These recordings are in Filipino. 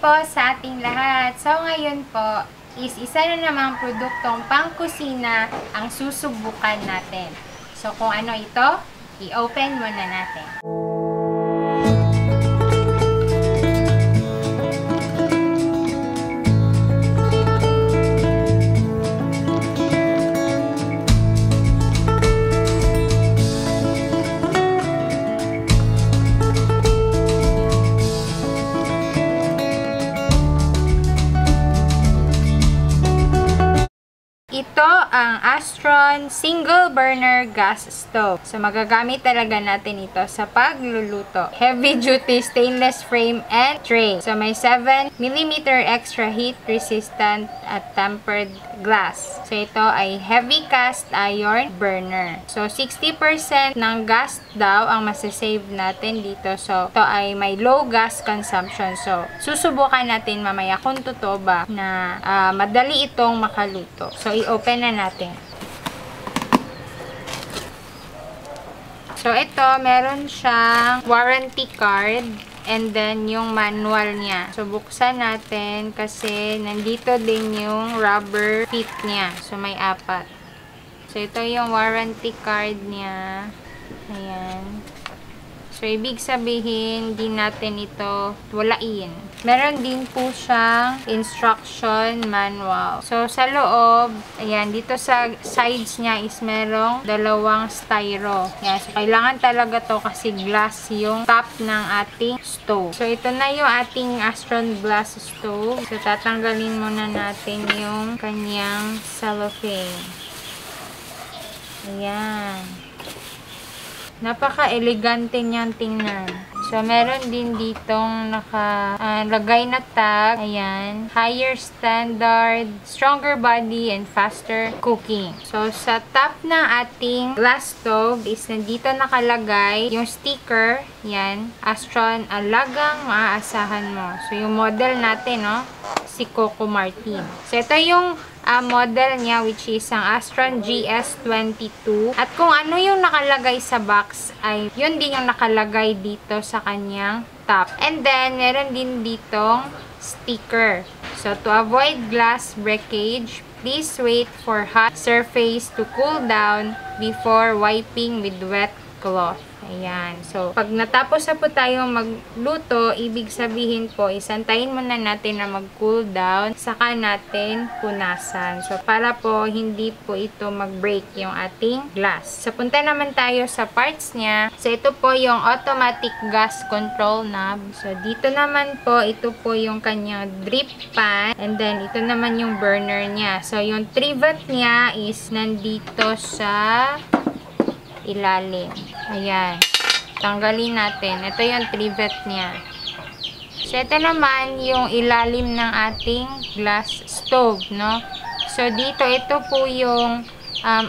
po sa ating lahat. So ngayon po is isa na namang produktong pangkusina ang susubukan natin. So kung ano ito, i-open muna natin. Ito ang Astron Single Burner Gas Stove. So, magagamit talaga natin ito sa pagluluto. Heavy duty stainless frame and tray. So, may 7mm extra heat resistant at tempered glass. So, ito ay heavy cast iron burner. So, 60% ng gas daw ang masasave natin dito. So, ito ay may low gas consumption. So, susubukan natin mamaya kung totoo ba na madali itong makaluto. So, i-open na natin. So, ito, meron siyang warranty card and then yung manual niya. So, buksan natin kasi nandito din yung rubber feet niya. So, may 4. So, ito yung warranty card niya. Ayan. So, ibig sabihin, di natin ito walain. Meron din po siyang instruction manual. So, sa loob, ayan, dito sa sides niya is merong 2 styro. Ayan, so, kailangan talaga to kasi glass yung top ng ating stove. So, ito na yung ating Astron glass stove. So, tatanggalin muna natin yung kanyang cellophane. Ayan. Napaka-elegante niyang tingnan. So, meron din ditong nakalagay na tag. Ayan. Higher standard, stronger body, and faster cooking. So, sa top ng ating glass stove is nandito nakalagay yung sticker. Ayan. Astron, alagang maaasahan mo. So, yung model natin, no? Si Coco Martin. So, ito yung model niya, which is ang Astron GS22. At kung ano yung nakalagay sa box ay yun din yung nakalagay dito sa kanyang top. And then meron din ditong sticker. So to avoid glass breakage, please wait for hot surface to cool down before wiping with wet cloth. Ayan. So, pag natapos na po tayo magluto, ibig sabihin po, isantayin muna natin na mag-cool down, saka natin punasan. So, para po, hindi po ito mag-break yung ating glass. So, punta naman tayo sa parts niya. So, ito po yung automatic gas control knob. So, dito naman po, ito po yung kanyang drip pan. And then, ito naman yung burner niya. So, yung trivet niya is nandito sa ilalim. Ayan. Tanggalin natin. Ito yung trivet niya. So, ito naman yung ilalim ng ating glass stove, no? So, dito, ito po yung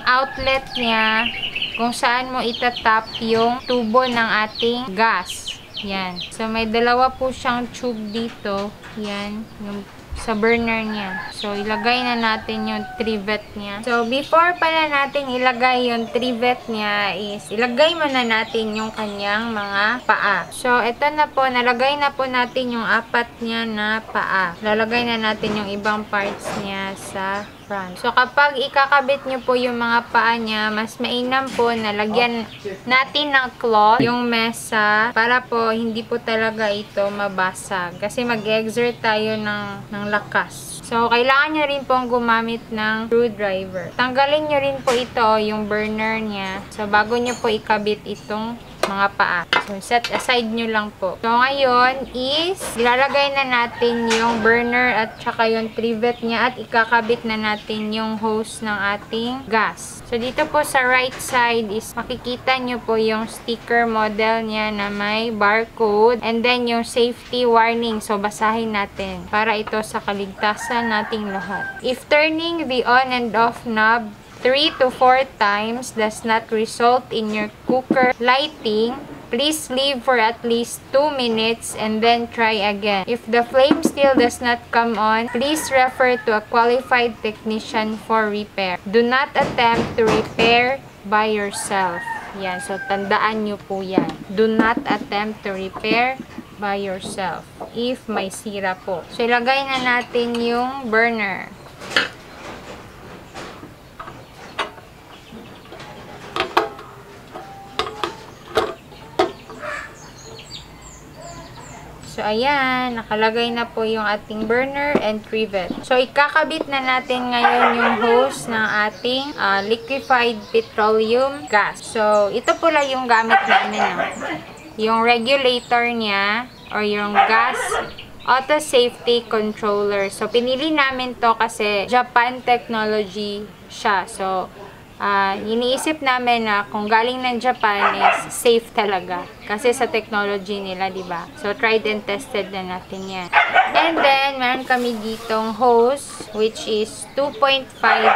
outlet niya kung saan mo itatap yung tubo ng ating gas. Yan. So, may 2 po siyang tube dito. Yan. Yung sa burner niya. So, ilagay na natin yung trivet niya. So, before pala natin ilagay yung trivet niya is ilagay muna natin yung kanyang mga paa. So, ito na po. Nalagay na po natin yung 4 niya na paa. Lalagay na natin yung ibang parts niya sa front. So, kapag ikakabit nyo po yung mga paa niya, mas mainam po na lagyan natin ng cloth yung mesa para po hindi po talaga ito mabasag. Kasi mag-exert tayo ng lakas. So, kailangan nyo rin pong gumamit ng screwdriver. Tanggalin nyo rin po ito, yung burner niya. So, bago nyo po ikabit itong mga paa. So, set aside nyo lang po. So, ngayon is ilalagay na natin yung burner at saka yung trivet niya at ikakabit na natin yung hose ng ating gas. So, dito po sa right side is makikita nyo po yung sticker model niya na may barcode and then yung safety warning. So, basahin natin para ito sa kaligtasan nating lahat. If turning the on and off knob 3 to 4 times does not result in your cooker lighting, please leave for at least 2 minutes and then try again. If the flame still does not come on, please refer to a qualified technician for repair. Do not attempt to repair by yourself. Yan, so tandaan nyo po yan. Do not attempt to repair by yourself. if may sira po. So, ilagay na natin yung burner. So, ayan, nakalagay na po yung ating burner and trivet. So, ikakabit na natin ngayon yung hose ng ating liquefied petroleum gas. So, ito po lang yung gamit namin. Yung regulator niya or yung gas auto safety controller. So, pinili namin to kasi Japan technology siya. So, iniisip namin na kung galing ng Japan is safe talaga. Kasi sa technology nila, diba? So, tried and tested na natin yan. And then, meron kami ditong hose, which is 2.5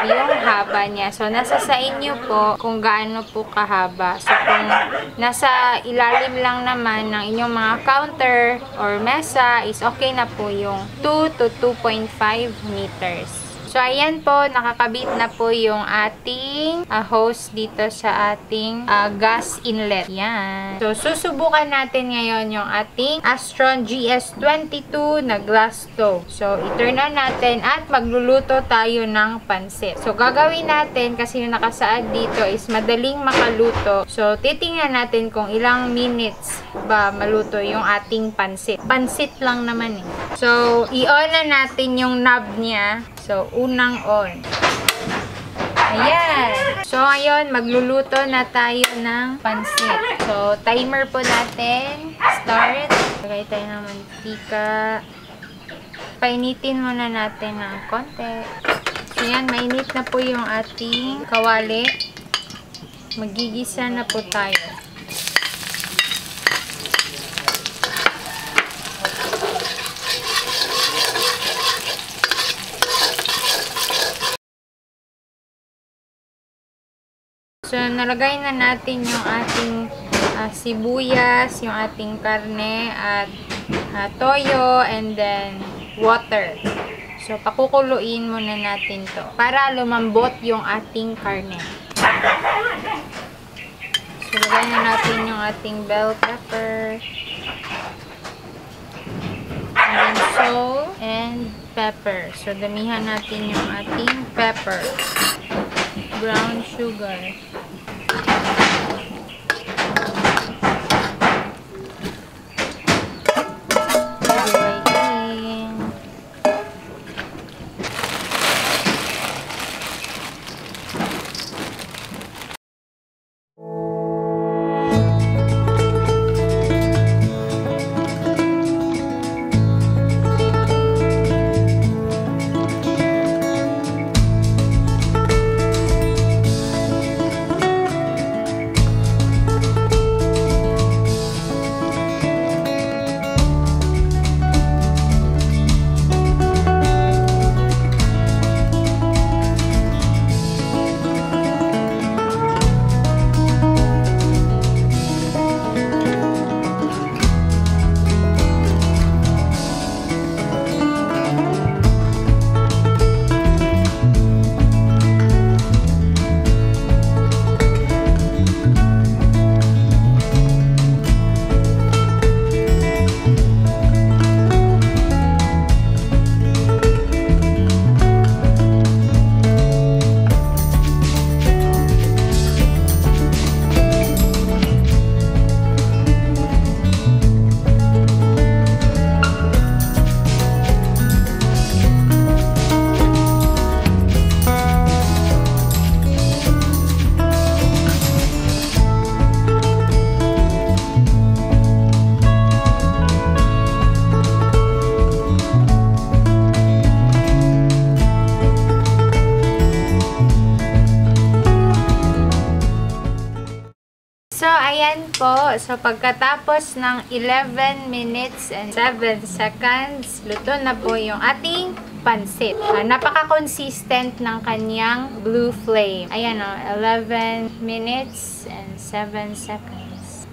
yung haba niya. So, nasa sa inyo po kung gaano po kahaba. So, kung nasa ilalim lang naman ng inyong mga counter or mesa, is okay na po yung 2 to 2.5 meters. So, ayan po, nakakabit na po yung ating hose dito sa ating gas inlet. Yan. So, susubukan natin ngayon yung ating Astron GS22 na glass stove. So, i-turn on natin at magluluto tayo ng pansit. So, gagawin natin kasi yung nakasaad dito is madaling makaluto. So, titingnan natin kung ilang minutes ba maluto yung ating pansit. Pansit lang naman eh. So, i-on na natin yung knob niya. So, unang on. Ayan. So, ngayon, magluluto na tayo ng pansit. So, timer po natin. Start. Lagay tayo ng mantika. Painitin muna natin ng konti. So, yan. Mainit na po yung ating kawali. Magigisa na po tayo. So, nalagay na natin yung ating sibuyas, yung ating karne, at toyo, and then water. So, pakukuluin muna natin to para lumambot yung ating karne. So, lagay na natin yung ating bell pepper, and then salt, and pepper. So, damihan natin yung ating pepper. Brown sugar. ayan po. So, pagkatapos ng 11 minutes and 7 seconds, luto na po yung ating pansit. Napaka-consistent ng kanyang blue flame. Ayan o, 11 minutes and 7 seconds.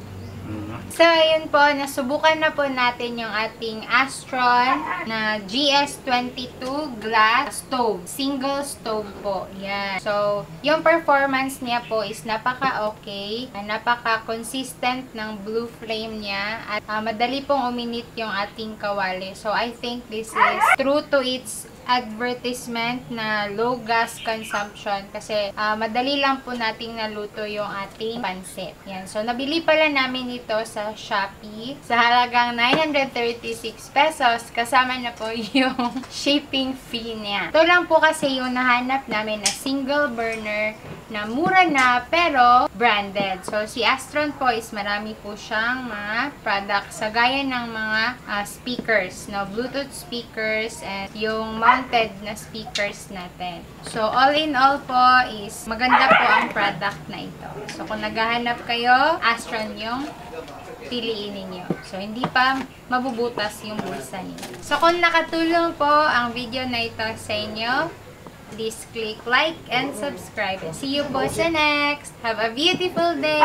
So, ayun po, nasubukan na po natin yung ating Astron na GS22 glass stove. Single stove po. Yan. So, yung performance niya po is napaka-okay. Napaka-consistent ng blue flame niya. At madali pong uminit yung ating kawali. So, I think this is true to its advertisement na low gas consumption kasi madali lang po nating naluto yung ating pansit. Yan. So, nabili pala namin ito sa Shopee sa halagang 936 pesos kasama na po yung shipping fee niya. Ito lang po kasi yung nahanap namin na single burner na mura na pero branded. So, si Astron po is marami po siyang mga products sa gaya ng mga speakers, no? Bluetooth speakers and yung mounted na speakers natin. So, all in all po is maganda po ang product na ito. So, kung naghahanap kayo, Astron yung piliin ninyo. So, hindi pa mabubutas yung bulsa niyo. So, kung nakatulong po ang video na ito sa inyo, please click like and subscribe. See you po sa next. Have a beautiful day!